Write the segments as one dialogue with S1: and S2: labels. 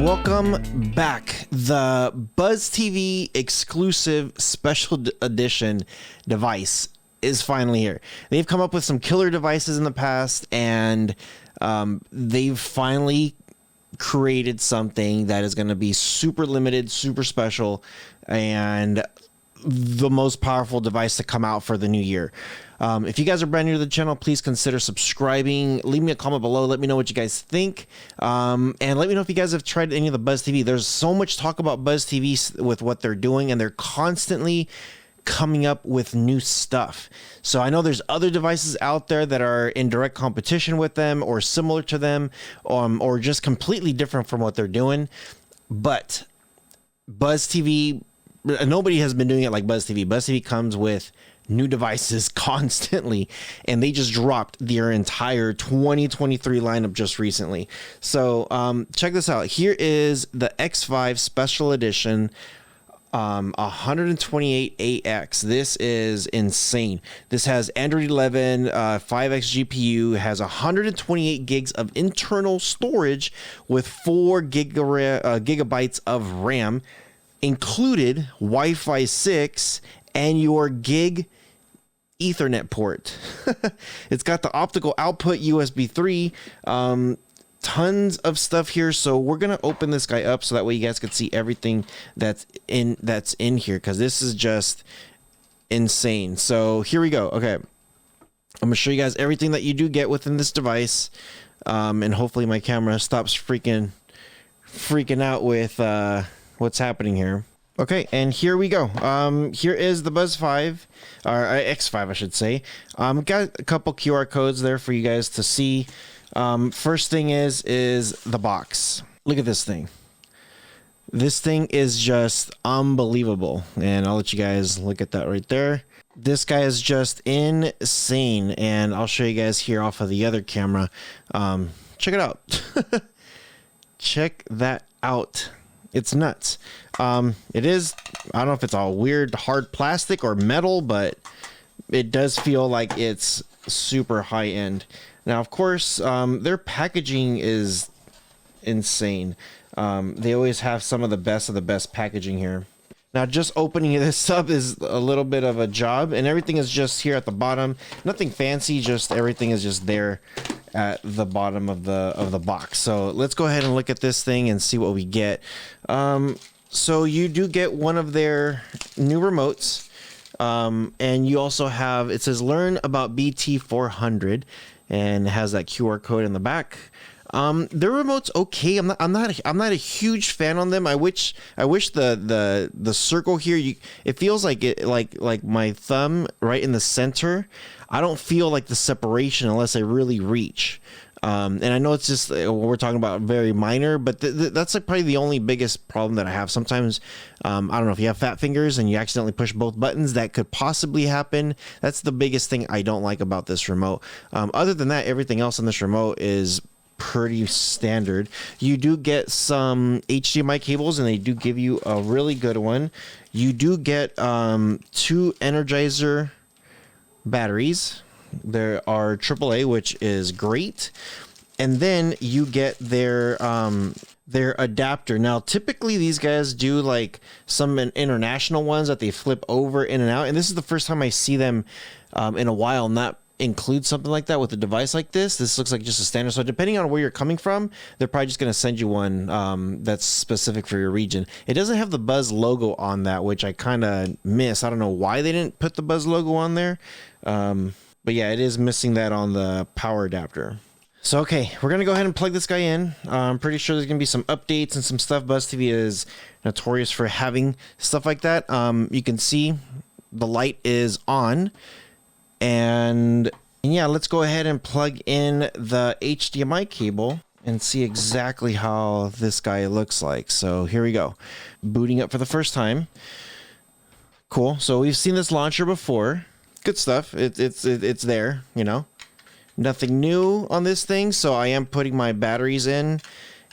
S1: welcome back. The BuzzTV exclusive special edition device is finally here. They've come up with some killer devices in the past, and they've finally created something that is going to be super limited, super special, and the most powerful device to come out for the new year. If you guys are brand new to the channel, please consider subscribing. Leave me a comment below. Let me know what you guys think. And let me know if you guys have tried any of the BuzzTV. There's so much talk about BuzzTV with what they're doing, and they're constantly coming up with new stuff. So I know there's other devices out there that are in direct competition with them or similar to them, or just completely different from what they're doing. But BuzzTV, nobody has been doing it like BuzzTV. BuzzTV comes with new devices constantly, and they just dropped their entire 2023 lineup just recently. So check this out. Here is the X5 special edition 128AX. This is insane. This has Android 11, 5X GPU, has 128 gigs of internal storage with 4 gigabytes of RAM, included Wi-Fi 6 and your gig Ethernet port. It's got the optical output, USB 3, tons of stuff here. So we're gonna open this guy up so that way you guys can see everything that's in here, because this is just insane. So here we go. Okay, I'm gonna show you guys everything that you do get within this device, and hopefully my camera stops freaking out with what's happening here. Okay, and here we go. Here is the X5, I should say. Got a couple QR codes there for you guys to see. First thing is the box. Look at this thing. This thing is just unbelievable, and I'll let you guys look at that right there. This guy is just insane, and I'll show you guys here off of the other camera. Check it out. Check that out. It's nuts. It is, I don't know if it's all weird hard plastic or metal, but it does feel like it's super high end. Now, of course, their packaging is insane. They always have some of the best packaging here. Now, just opening this up is a little bit of a job, and everything is just here at the bottom. Nothing fancy, just everything is just there at the bottom of the box. So let's go ahead and look at this thing and see what we get. So you do get one of their new remotes, and you also have, it says learn about BT400, and it has that QR code in the back. Their remote's okay. I'm not a huge fan on them. I wish the circle here, it feels like it like my thumb right in the center. I don't feel like the separation unless I really reach. And I know it's just we're talking about very minor, but that's like probably the only biggest problem that I have. Sometimes I don't know, if you have fat fingers and you accidentally push both buttons, that could possibly happen. That's the biggest thing I don't like about this remote. Other than that, everything else on this remote is pretty standard. You do get some HDMI cables, and they do give you a really good one. You do get 2 Energizer batteries. There are AAA, which is great, and then you get their adapter. Now, typically these guys do like some international ones that they flip over in and out, and this is the first time I see them in a while not include something like that with a device like this. This looks like just a standard. So depending on where you're coming from, they're probably just going to send you one that's specific for your region. It doesn't have the Buzz logo on that, which I kind of miss. I don't know why they didn't put the Buzz logo on there. But yeah, it is missing that on the power adapter. So, okay, we're going to go ahead and plug this guy in. I'm pretty sure there's going to be some updates and some stuff. BuzzTV is notorious for having stuff like that. You can see the light is on. And yeah, let's go ahead and plug in the HDMI cable and see exactly how this guy looks like. So here we go. Booting up for the first time. Cool. So we've seen this launcher before. Good stuff. It's there, you know. Nothing new on this thing. So I am putting my batteries in,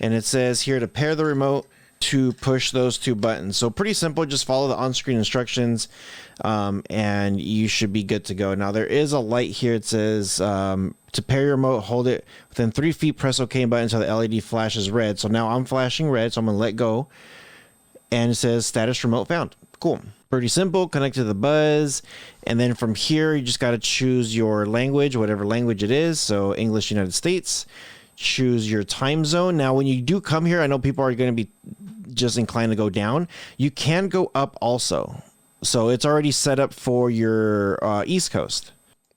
S1: and it says here to pair the remote to push those two buttons. So pretty simple, just follow the on-screen instructions, and you should be good to go. Now there is a light here. It says to pair your remote, hold it within 3 feet, press OK button until the LED flashes red. So now I'm flashing red, so I'm gonna let go, and it says status remote found. Cool. Pretty simple. Connect to the Buzz, and then from here you just got to choose your language, whatever language it is. So English, United States. Choose your time zone. Now when you do come here, I know people are going to be just inclined to go down. You can go up also, so it's already set up for your East Coast.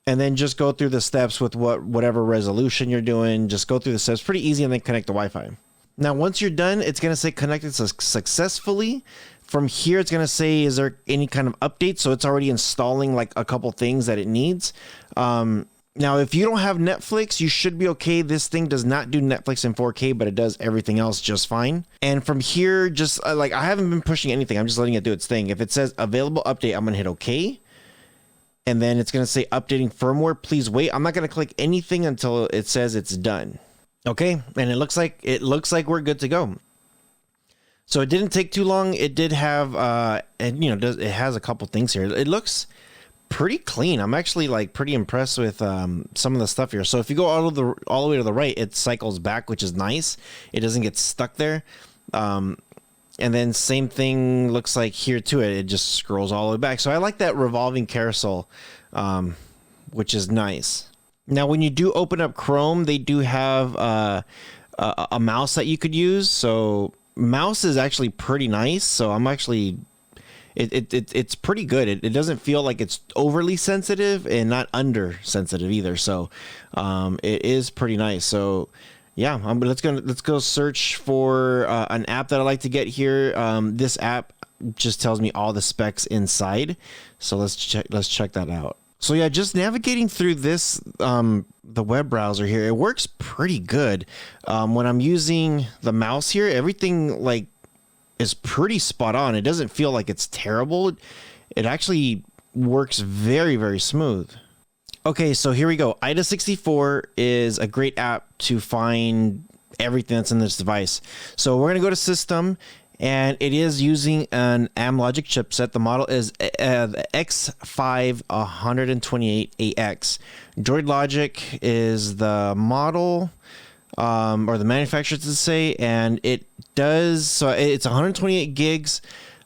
S1: And then just go through the steps with whatever resolution you're doing. Just go through the steps, pretty easy, and then connect to Wi-Fi. Now once you're done, it's going to say connected successfully. From here, it's going to say, is there any kind of update? So it's already installing like a couple things that it needs. Now, if you don't have Netflix, you should be okay. This thing does not do Netflix in 4K, but it does everything else just fine. And from here, just like I haven't been pushing anything. I'm just letting it do its thing. If it says available update, I'm going to hit OK. And then it's going to say updating firmware. Please wait. I'm not going to click anything until it says it's done. Okay. And it looks like we're good to go. So it didn't take too long. It did have, and it has a couple things here. It looks pretty clean. I'm actually like pretty impressed with some of the stuff here. So if you go all the way to the right, it cycles back, which is nice. It doesn't get stuck there. And then same thing looks like here too. It just scrolls all the way back. So I like that revolving carousel, which is nice. Now, when you do open up Chrome, they do have a mouse that you could use. So mouse is actually pretty nice. So I'm actually, it's pretty good. It doesn't feel like it's overly sensitive and not under sensitive either. So it is pretty nice. So yeah, let's go search for an app that I like to get here. This app just tells me all the specs inside. So let's check that out. So yeah, just navigating through this, the web browser here, it works pretty good. When I'm using the mouse here, everything like is pretty spot on. It doesn't feel like it's terrible. It actually works very, very smooth. Okay, so here we go. Ida64 is a great app to find everything that's in this device. So we're gonna go to System, and it is using an Amlogic chipset. The model is the X5 128AX. Droid Logic is the model, or the manufacturer to say, and it does, so it's 128 gigs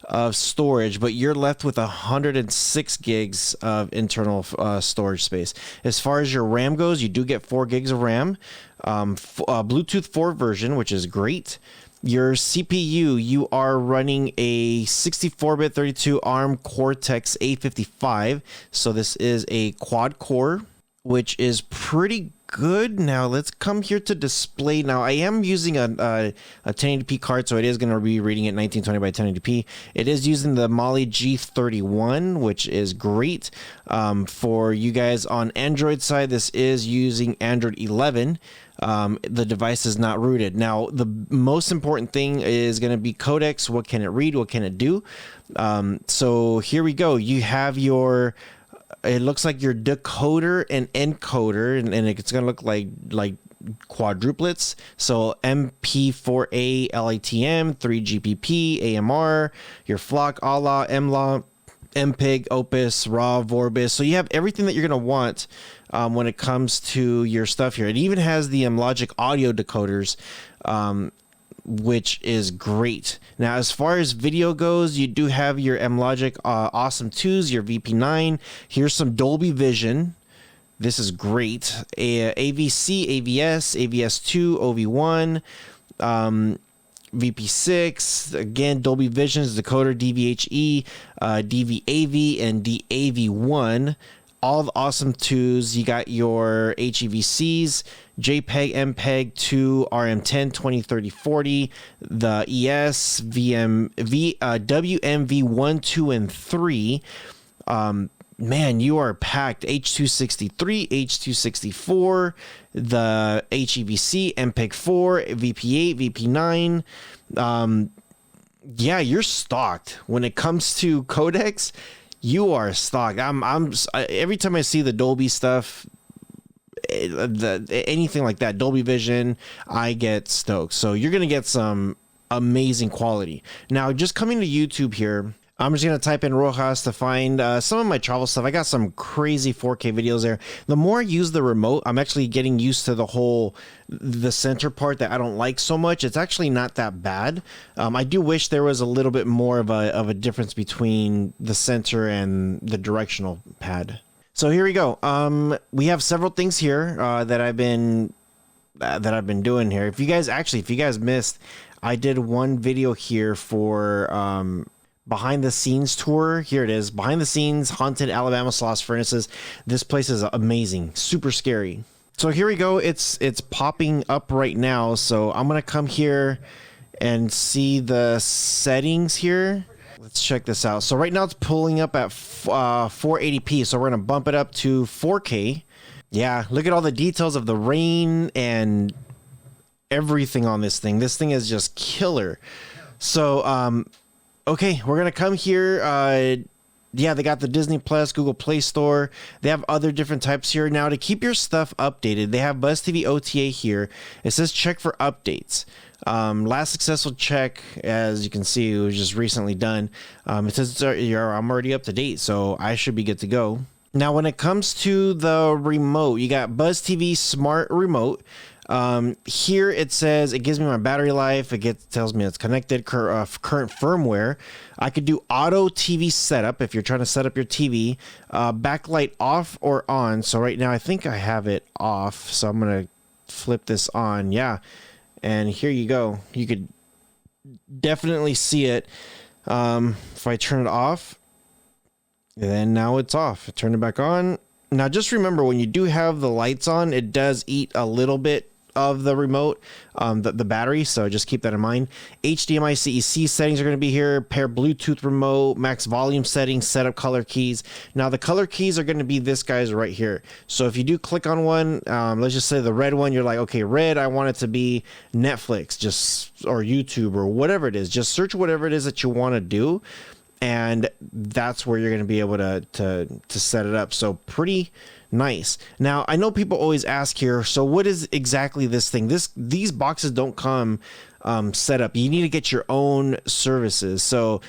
S1: of storage, but you're left with 106 gigs of internal storage space. As far as your RAM goes, you do get 4 gigs of RAM, Bluetooth 4 version, which is great. Your CPU, you are running a 64-bit 32 ARM Cortex A55. So this is a quad core, which is pretty good. Now let's come here to display. Now I am using a 1080p card, so it is going to be reading at 1920 by 1080p. It is using the Mali G31, which is great. For you guys on Android side, this is using Android 11. The device is not rooted. Now, the most important thing is going to be codecs. What can it read? What can it do? So here we go. You have your, it looks like your decoder and encoder, and it's going to look like quadruplets. So MP4A LATM, 3GPP, AMR, your flock, ALA, MLA, MPEG, Opus, RAW, Vorbis. So you have everything that you're going to want when it comes to your stuff here. It even has the Logic audio decoders, which is great. Now, as far as video goes, you do have your Logic Awesome 2s, your VP9. Here's some Dolby Vision. This is great. AVC, AVS, AVS2, OV1, VP6, again, Dolby Vision's decoder, DVHE, DVAV, and DAV1. All the awesome 2s. You got your HEVCs, JPEG, MPEG 2, RM10, 20, 30, 40, the ES, WMV1, 2, and 3. Man, you are packed. H263, H264, the HEVC, MPEG 4, VP8, VP9. Yeah, you're stocked. When it comes to codecs, you are stocked. Every time I see the Dolby stuff, anything like that, Dolby Vision, I get stoked. So you're gonna get some amazing quality. Now, just coming to YouTube here, I'm just going to type in Rohas to find some of my travel stuff. I got some crazy 4K videos there. The more I use the remote, I'm actually getting used to the center part that I don't like so much. It's actually not that bad. I do wish there was a little bit more of a difference between the center and the directional pad. So here we go. We have several things here that I've been doing here. If you guys missed, I did one video here for behind the scenes tour. Here it is, behind the scenes haunted Alabama sauce furnaces. This place is amazing, super scary. So here we go. It's popping up right now. So I'm gonna come here and see the settings here. Let's check this out. So right now it's pulling up at 480p. So we're gonna bump it up to 4K. Yeah, look at all the details of the rain and everything on this thing. This thing is just killer. So okay, we're gonna come here. Yeah, they got the Disney Plus, Google Play Store. They have other different types here. Now, to keep your stuff updated, they have BuzzTV OTA here. It says check for updates. Last successful check, as you can see, it was just recently done. It says I'm already up to date, so I should be good to go. Now, when it comes to the remote, you got BuzzTV Smart Remote. Here it says it gives me my battery life. It tells me it's connected, current firmware. I could do auto TV setup if you're trying to set up your TV. Backlight off or on. So right now I think I have it off. So I'm gonna flip this on. Yeah, and here you go. You could definitely see it. If I turn it off, then now it's off. Turn it back on. Now just remember, when you do have the lights on, it does eat a little bit of the remote, the battery, so just keep that in mind. HDMI CEC settings are going to be here. Pair Bluetooth remote, max volume settings, setup color keys. Now the color keys are going to be this guys right here. So if you do click on one, let's just say the red one, you're like, okay, red, I want it to be Netflix, just or YouTube or whatever it is. Just search whatever it is that you want to do, and that's where you're going to be able to set it up. So pretty nice. Now, I know people always ask here, so what is exactly this thing? These boxes don't come set up. You need to get your own services. So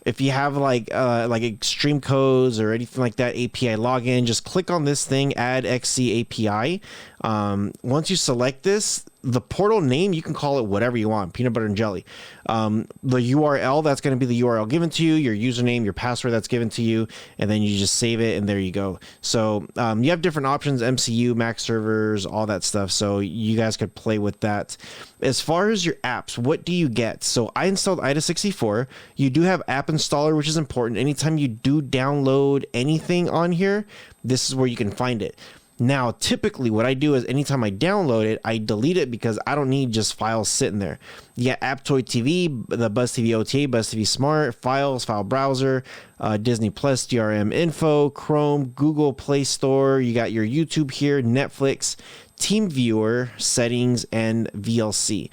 S1: if you have like Extreme Codes or anything like that, API login, just click on this thing, add XC API. Once you select this, the portal name, you can call it whatever you want, peanut butter and jelly. The URL, that's going to be the URL given to you, your username, your password that's given to you, and then you just save it, and there you go. So you have different options, MCU, Mac servers, all that stuff, so you guys could play with that. As far as your apps, what do you get? So I installed IDA64. You do have app installer, which is important. Anytime you do download anything on here, this is where you can find it. Now, typically what I do is anytime I download it, I delete it because I don't need just files sitting there. You got Aptoid TV, the BuzzTV OTA, BuzzTV Smart, Files, File Browser, Disney Plus, DRM Info, Chrome, Google Play Store. You got your YouTube here, Netflix, TeamViewer, Settings, and VLC.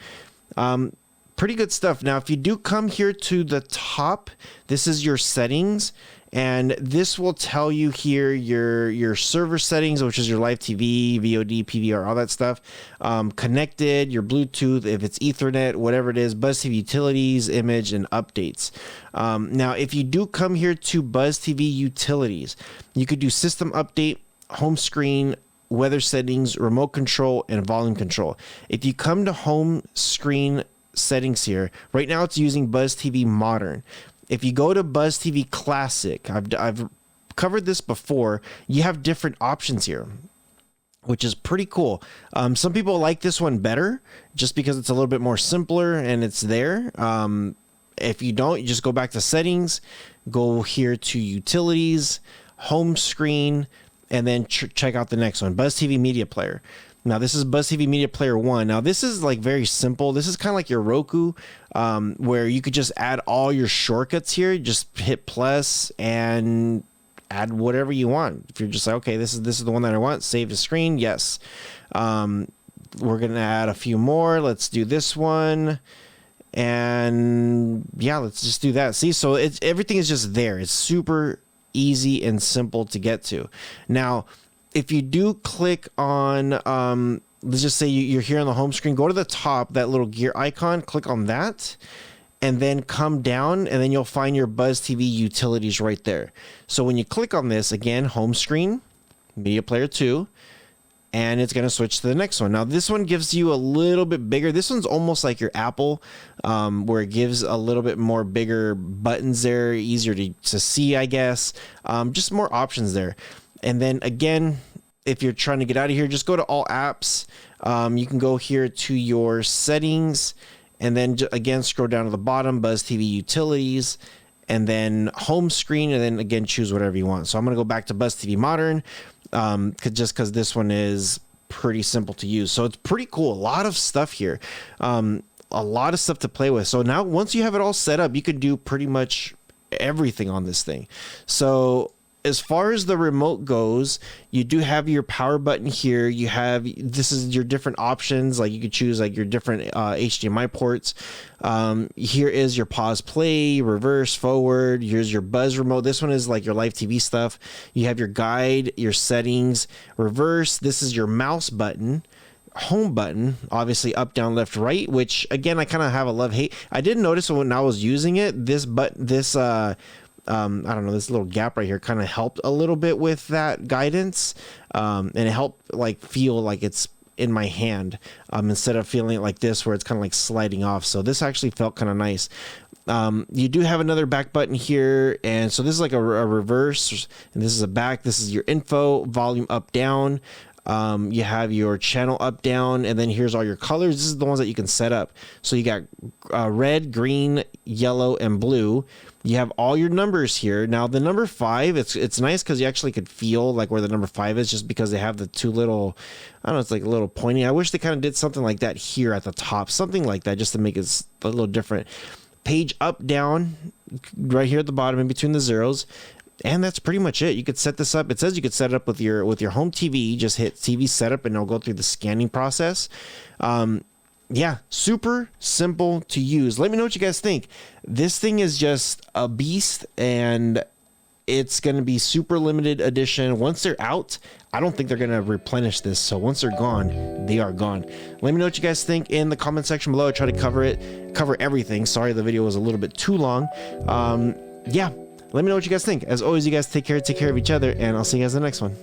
S1: Pretty good stuff. Now, if you do come here to the top, this is your settings. And this will tell you here your server settings, which is your live TV, VOD, PVR, all that stuff. Connected, your Bluetooth, if it's Ethernet, whatever it is, BuzzTV utilities, image, and updates. Now, if you do come here to BuzzTV utilities, you could do system update, home screen, weather settings, remote control, and volume control. If you come to home screen settings here, right now it's using BuzzTV Modern. If you go to BuzzTV Classic, I've covered this before, you have different options here, which is pretty cool. Some people like this one better just because it's a little bit more simpler and it's there. If you don't, you just go back to settings, go here to utilities, home screen, and then check out the next one, BuzzTV Media Player. Now, this is BuzzTV Media Player 1. Now, this is like very simple. This is kind of like your Roku, where you could just add all your shortcuts here. Just hit plus and add whatever you want. If you're just like, okay, this is the one that I want, save the screen, yes. We're going to add a few more. Let's do this one. And yeah, let's just do that. See, so everything is just there. It's super easy and simple to get to. Now, if you do click on let's just say you're here on the home screen. Go to the top, that little gear icon, click on that, and then come down, and then you'll find your BuzzTV utilities right there. So when you click on this, again, home screen, media player 2, and it's going to switch to the next one. Now this one gives you a little bit bigger. This one's almost like your Apple, where it gives a little bit more bigger buttons there, easier to see, I guess. Just more options there. And then again, if you're trying to get out of here, just go to all apps. You can go here to your settings, and then again, scroll down to the bottom, BuzzTV utilities, and then home screen, and then again, choose whatever you want. So I'm going to go back to BuzzTV Modern, just because this one is pretty simple to use. So it's pretty cool. A lot of stuff here. A lot of stuff to play with. So now once you have it all set up, you can do pretty much everything on this thing. So as far as the remote goes, you do have your power button here. You have, this is your different options. Like you could choose like your different HDMI ports. Here is your pause, play, reverse, forward. Here's your buzz remote. This one is like your live TV stuff. You have your guide, your settings, reverse. This is your mouse button. Home button, obviously up, down, left, right, which again, I kind of have a love-hate. I did notice when I was using it, this button, I don't know, this little gap right here kind of helped a little bit with that guidance, and it helped like feel like it's in my hand, instead of feeling it like this where it's kind of like sliding off. So this actually felt kind of nice. You do have another back button here, and so this is like a reverse, and this is a back. This is your info, volume up, down. You have your channel up, down, and then here's all your colors. This is the ones that you can set up. So you got red, green, yellow, and blue. You have all your numbers here. Now the number 5, it's nice because you actually could feel like where the number 5 is, just because they have the two little, I don't know, it's like a little pointy. I wish they kind of did something like that here at the top, something like that, just to make it a little different. Page up, down, right here at the bottom in between the zeros. And that's pretty much it. You could set this up. It says you could set it up with your home TV. Just hit TV setup and it'll go through the scanning process. Yeah, super simple to use. Let me know what you guys think. This thing is just a beast, and it's going to be super limited edition. Once they're out, I don't think they're going to replenish this. So once they're gone, they are gone. Let me know what you guys think in the comment section below. I try to cover everything. Sorry, the video was a little bit too long. Yeah. Let me know what you guys think. As always, you guys take care of each other, and I'll see you guys in the next one.